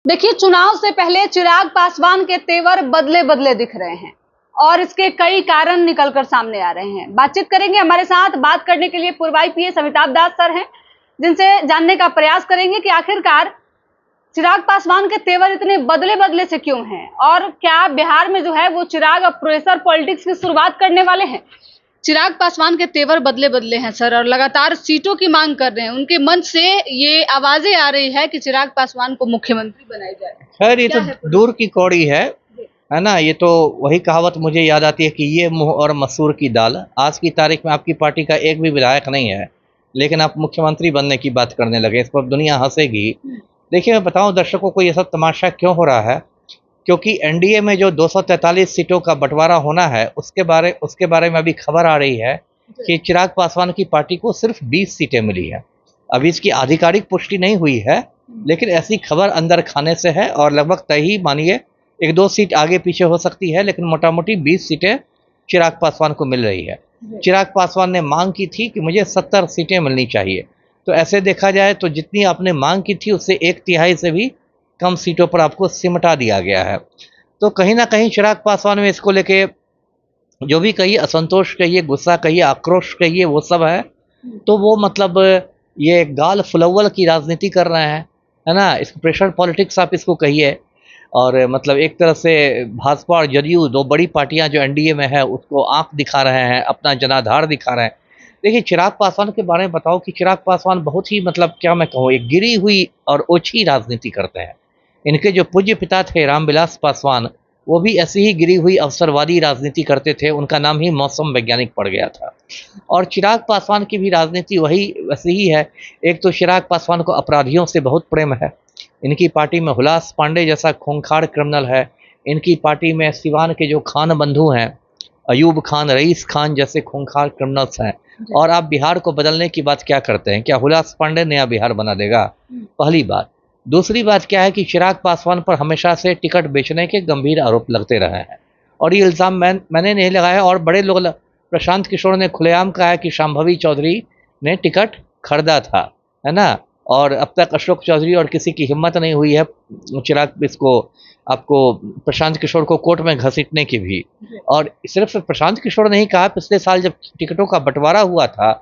देखिए, चुनाव से पहले चिराग पासवान के तेवर बदले बदले दिख रहे हैं और इसके कई कारण निकलकर सामने आ रहे हैं। बातचीत करेंगे, हमारे साथ बात करने के लिए पूर्व आईपीएस अमिताभ दास सर हैं, जिनसे जानने का प्रयास करेंगे कि आखिरकार चिराग पासवान के तेवर इतने बदले बदले से क्यों हैं और क्या बिहार में जो है वो चिराग अब प्रेशर पॉलिटिक्स की शुरुआत करने वाले हैं। चिराग पासवान के तेवर बदले बदले हैं सर, और लगातार सीटों की मांग कर रहे हैं। उनके मन से ये आवाजें आ रही है कि चिराग पासवान को मुख्यमंत्री बनाया जाए। खैर ये तो दूर की कौड़ी है ना। ये तो वही कहावत मुझे याद आती है कि ये मुंह और मसूर की दाल। आज की तारीख में आपकी पार्टी का एक भी विधायक नहीं है, लेकिन आप मुख्यमंत्री बनने की बात करने लगे। इस पर दुनिया हंसेगी। देखिए, मैं बताऊं दर्शकों को ये सब तमाशा क्यों हो रहा है, क्योंकि एनडीए में जो 243 सीटों का बंटवारा होना है उसके बारे में अभी खबर आ रही है कि चिराग पासवान की पार्टी को सिर्फ 20 सीटें मिली है। अभी इसकी आधिकारिक पुष्टि नहीं हुई है, लेकिन ऐसी खबर अंदर खाने से है और लगभग तय ही मानिए, एक दो सीट आगे पीछे हो सकती है, लेकिन मोटा मोटी 20 सीटें चिराग पासवान को मिल रही है। चिराग पासवान ने मांग की थी कि मुझे 70 सीटें मिलनी चाहिए। तो ऐसे देखा जाए तो जितनी आपने मांग की थी उससे 1/3 से भी कम सीटों पर आपको सिमटा दिया गया है। तो कहीं ना कहीं चिराग पासवान में इसको लेके जो भी कहिए, असंतोष कहिए, गुस्सा कहिए, आक्रोश कहिए, वो सब है। तो वो मतलब ये गाल फुलव्वल की राजनीति कर रहे हैं, है ना। इस प्रेशर पॉलिटिक्स आप इसको कहिए। और मतलब एक तरह से भाजपा और जदयू, दो बड़ी पार्टियां जो एनडीए में है, उसको आंख दिखा रहे हैं, अपना जनाधार दिखा रहे हैं। देखिए, चिराग पासवान के बारे में बताओ कि चिराग पासवान बहुत ही मतलब क्या मैं कहूँ, एक गिरी हुई और ओछी राजनीति करते हैं। इनके जो पूज्य पिता थे रामविलास पासवान, वो भी ऐसी ही गिरी हुई अवसरवादी राजनीति करते थे। उनका नाम ही मौसम वैज्ञानिक पड़ गया था। और चिराग पासवान की भी राजनीति वही वैसी ही है। एक तो चिराग पासवान को अपराधियों से बहुत प्रेम है। इनकी पार्टी में हुलास पांडे जैसा खूंखार क्रिमिनल है। इनकी पार्टी में सिवान के जो खान बंधु हैं, अयूब खान, रईस खान जैसे खूंखार क्रिमिनल्स हैं। और आप बिहार को बदलने की बात क्या करते हैं? क्या हुलास पांडे नया बिहार बना देगा? पहली बात। दूसरी बात क्या है कि चिराग पासवान पर हमेशा से टिकट बेचने के गंभीर आरोप लगते रहे हैं, और ये इल्ज़ाम मैंने नहीं लगाया, और बड़े लोग। प्रशांत किशोर ने खुलेआम कहा है कि शांभवी चौधरी ने टिकट खरीदा था, है ना। और अब तक अशोक चौधरी और किसी की हिम्मत नहीं हुई है चिराग इसको आपको प्रशांत किशोर को कोर्ट में घसीटने की भी। और सिर्फ प्रशांत किशोर ने ही कहा, पिछले साल जब टिकटों का बंटवारा हुआ था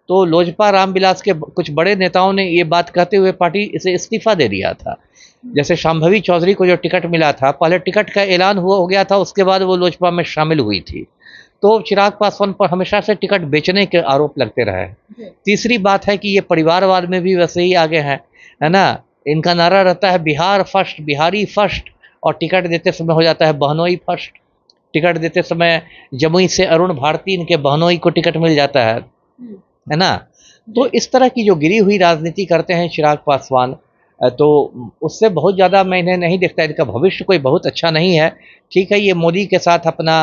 तो लोजपा रामविलास के कुछ बड़े नेताओं ने ये बात कहते हुए पार्टी इसे इस्तीफा दे दिया था। जैसे शांभवी चौधरी को जो टिकट मिला था, पहले टिकट का ऐलान हो गया था, उसके बाद वो लोजपा में शामिल हुई थी। तो चिराग पासवान पर हमेशा से टिकट बेचने के आरोप लगते रहे। तीसरी बात है कि ये परिवारवाद में भी वैसे ही आगे हैं, है ना। इनका नारा रहता है बिहार फर्स्ट, बिहारी फर्स्ट, और टिकट देते समय हो जाता है बहनोई फर्स्ट। टिकट देते समय जमुई से अरुण भारती, इनके बहनोई को टिकट मिल जाता है ना। तो इस तरह की जो गिरी हुई राजनीति करते हैं चिराग पासवान, तो उससे बहुत ज़्यादा मैं इन्हें नहीं देखता। इनका भविष्य कोई बहुत अच्छा नहीं है। ठीक है, ये मोदी के साथ अपना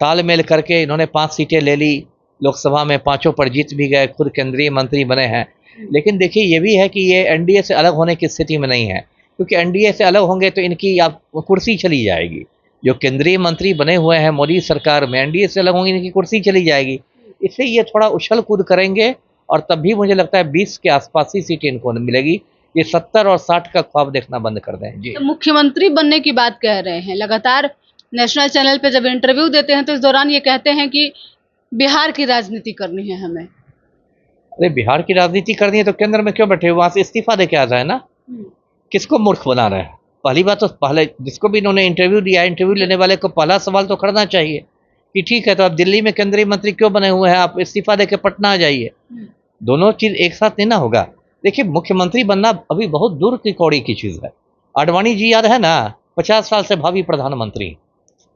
तालमेल करके इन्होंने 5 सीटें ले ली लोकसभा में, 5 पर जीत भी गए, खुद केंद्रीय मंत्री बने हैं। लेकिन देखिए, ये भी है कि ये एनडीए से अलग होने की स्थिति में नहीं है, क्योंकि एनडीए से अलग होंगे तो इनकी आप कुर्सी चली जाएगी। जो केंद्रीय मंत्री बने हुए हैं मोदी सरकार में, एनडीए से अलग होंगे, इनकी कुर्सी चली जाएगी। इससे ये थोड़ा उछल कूद करेंगे, और तब भी मुझे लगता है 20 के आसपास ही सीटें इनको मिलेगी। ये 70 और 60 का ख्वाब देखना बंद कर दें जी। तो मुख्यमंत्री बनने की बात कह रहे हैं, लगातार नेशनल चैनल पे जब इंटरव्यू देते हैं तो इस दौरान ये कहते हैं कि बिहार की राजनीति करनी है हमें। अरे, बिहार की राजनीति करनी है तो केंद्र में क्यों बैठे, वहां से इस्तीफा दे के आ जाए ना। किसको मूर्ख बना रहे हैं? पहली बात तो पहले जिसको भी इन्होंने इंटरव्यू दिया, इंटरव्यू लेने वाले को पहला सवाल तो करना चाहिए कि ठीक है, तो आप दिल्ली में केंद्रीय मंत्री क्यों बने हुए हैं, आप इस्तीफा दे के पटना आ जाइए। दोनों चीज एक साथ नहीं ना होगा। देखिए, मुख्यमंत्री बनना अभी बहुत दूर की कौड़ी की चीज है। आडवाणी जी याद है ना, 50 साल से भावी प्रधानमंत्री,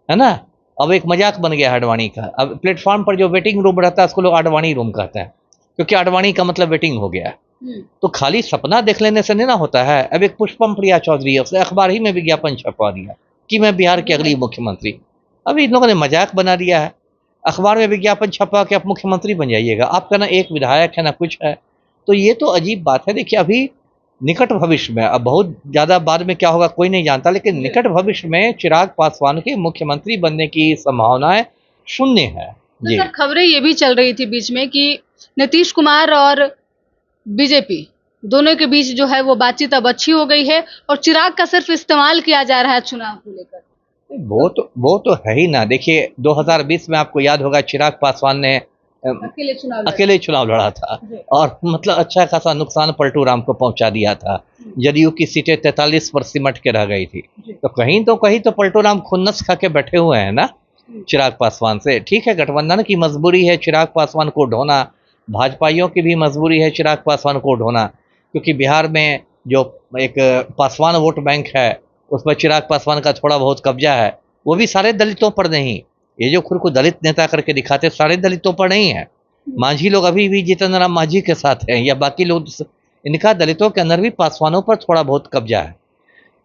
है ना। अब एक मजाक बन गया है आडवाणी का। अब प्लेटफॉर्म पर जो वेटिंग रूम रहता है उसको लोग आडवाणी रूम कहते हैं, क्योंकि आडवाणी का मतलब वेटिंग हो गया है। तो खाली सपना देख लेने से नहीं ना होता है। अब एक पुष्पम प्रिया चौधरी है, उसने अखबार ही में विज्ञापन छपवा दिया कि मैं बिहार की अगली मुख्यमंत्री। अभी इन लोगों ने मजाक बना दिया है, अखबार में विज्ञापन छपवा के आप मुख्यमंत्री बन जाइएगा। आपका ना एक विधायक है ना कुछ है, तो ये तो अजीब बात है। देखिए, अभी निकट भविष्य में, अब बहुत ज़्यादा बाद में क्या होगा कोई नहीं जानता, लेकिन निकट भविष्य में चिराग पासवान के मुख्यमंत्री बनने की संभावनाएं शून्य है जी। सर, खबरें ये भी चल रही थी बीच में कि नीतीश कुमार और बीजेपी दोनों के बीच जो है वो बातचीत अब अच्छी हो गई है और चिराग का सिर्फ इस्तेमाल किया जा रहा है चुनाव को लेकर। वो तो है ही ना। देखिए 2020 में आपको याद होगा चिराग पासवान ने अकेले चुनाव लड़ा था और मतलब अच्छा खासा नुकसान पलटू राम को पहुंचा दिया था। जदयू की सीटें 43 पर सिमट के रह गई थी। तो कहीं तो पलटू राम खुन्नस खा के बैठे हुए हैं ना चिराग पासवान से। ठीक है, गठबंधन की मजबूरी है चिराग पासवान को ढोना, भाजपाइयों की भी मजबूरी है चिराग पासवान को ढोना, क्योंकि बिहार में जो एक पासवान वोट बैंक है उस पर चिराग पासवान का थोड़ा बहुत कब्जा है। वो भी सारे दलितों पर नहीं, ये जो खुद को दलित नेता करके दिखाते सारे दलितों पर नहीं है। मांझी लोग अभी भी जितेंद्र राम मांझी के साथ हैं या बाकी लोग, इनका दलितों के अंदर भी पासवानों पर थोड़ा बहुत कब्जा है।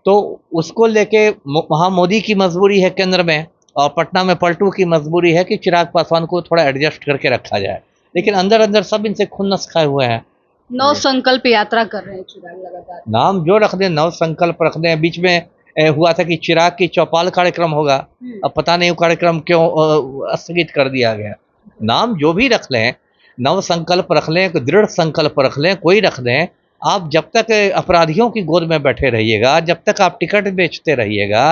तो उसको लेके वहाँ मोदी की मजबूरी है केंद्र में और पटना में पलटू की मजबूरी है कि चिराग पासवान को थोड़ा एडजस्ट करके रखा जाए, लेकिन अंदर अंदर सब इनसे खुन्नस खाए हुए हैं। नौ संकल्प यात्रा कर रहे हैं चिराग लगातार। नाम जो रख दें, नव संकल्प रख दें। बीच में हुआ था कि चिराग की चौपाल कार्यक्रम होगा, अब पता नहीं वो कार्यक्रम क्यों स्थगित कर दिया गया। नाम जो भी रख लें, नव संकल्प रख लें, दृढ़ संकल्प रख लें, कोई रख दें, आप जब तक अपराधियों की गोद में बैठे रहिएगा, जब तक आप टिकट बेचते रहिएगा,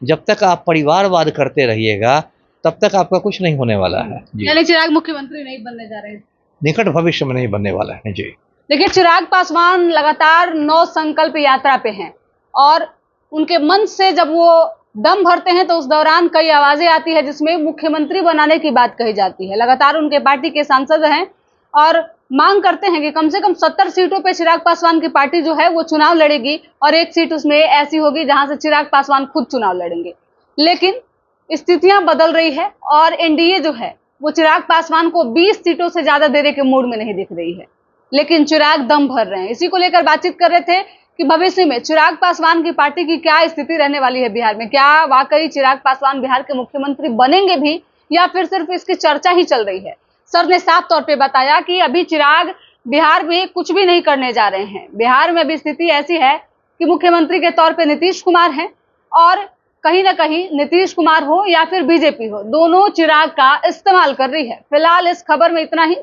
जब तक आप परिवारवाद करते रहिएगा, तब तक आपका कुछ नहीं होने वाला है। यानी चिराग मुख्यमंत्री नहीं बनने जा रहे हैं, निकट भविष्य में नहीं बनने वाला है जी। देखिए चिराग पासवान लगातार 9 संकल्प यात्रा पे हैं और उनके मन से जब वो दम भरते हैं तो उस दौरान कई आवाजें आती है जिसमें मुख्यमंत्री बनाने की बात कही जाती है। लगातार उनके पार्टी के सांसद हैं और मांग करते हैं कि कम से कम 70 सीटों पे चिराग पासवान की पार्टी जो है वो चुनाव लड़ेगी और एक सीट उसमें ऐसी होगी जहां से चिराग पासवान खुद चुनाव लड़ेंगे। लेकिन स्थितियां बदल रही है और एनडीए जो है वो चिराग पासवान को 20 सीटों से ज्यादा देने के मूड में नहीं दिख रही है, लेकिन चिराग दम भर रहे हैं। इसी को लेकर बातचीत कर रहे थे कि भविष्य में चिराग पासवान की पार्टी की क्या स्थिति रहने वाली है बिहार में। क्या वाकई चिराग पासवान बिहार के मुख्यमंत्री बनेंगे भी या फिर सिर्फ इसकी चर्चा ही चल रही है। सर ने साफ तौर पे बताया कि अभी चिराग बिहार में कुछ भी नहीं करने जा रहे हैं। बिहार में अभी स्थिति ऐसी है कि मुख्यमंत्री के तौर पे नीतीश कुमार हैं और कहीं ना कहीं नीतीश कुमार हो या फिर बीजेपी हो, दोनों चिराग का इस्तेमाल कर रही है। फिलहाल इस खबर में इतना ही।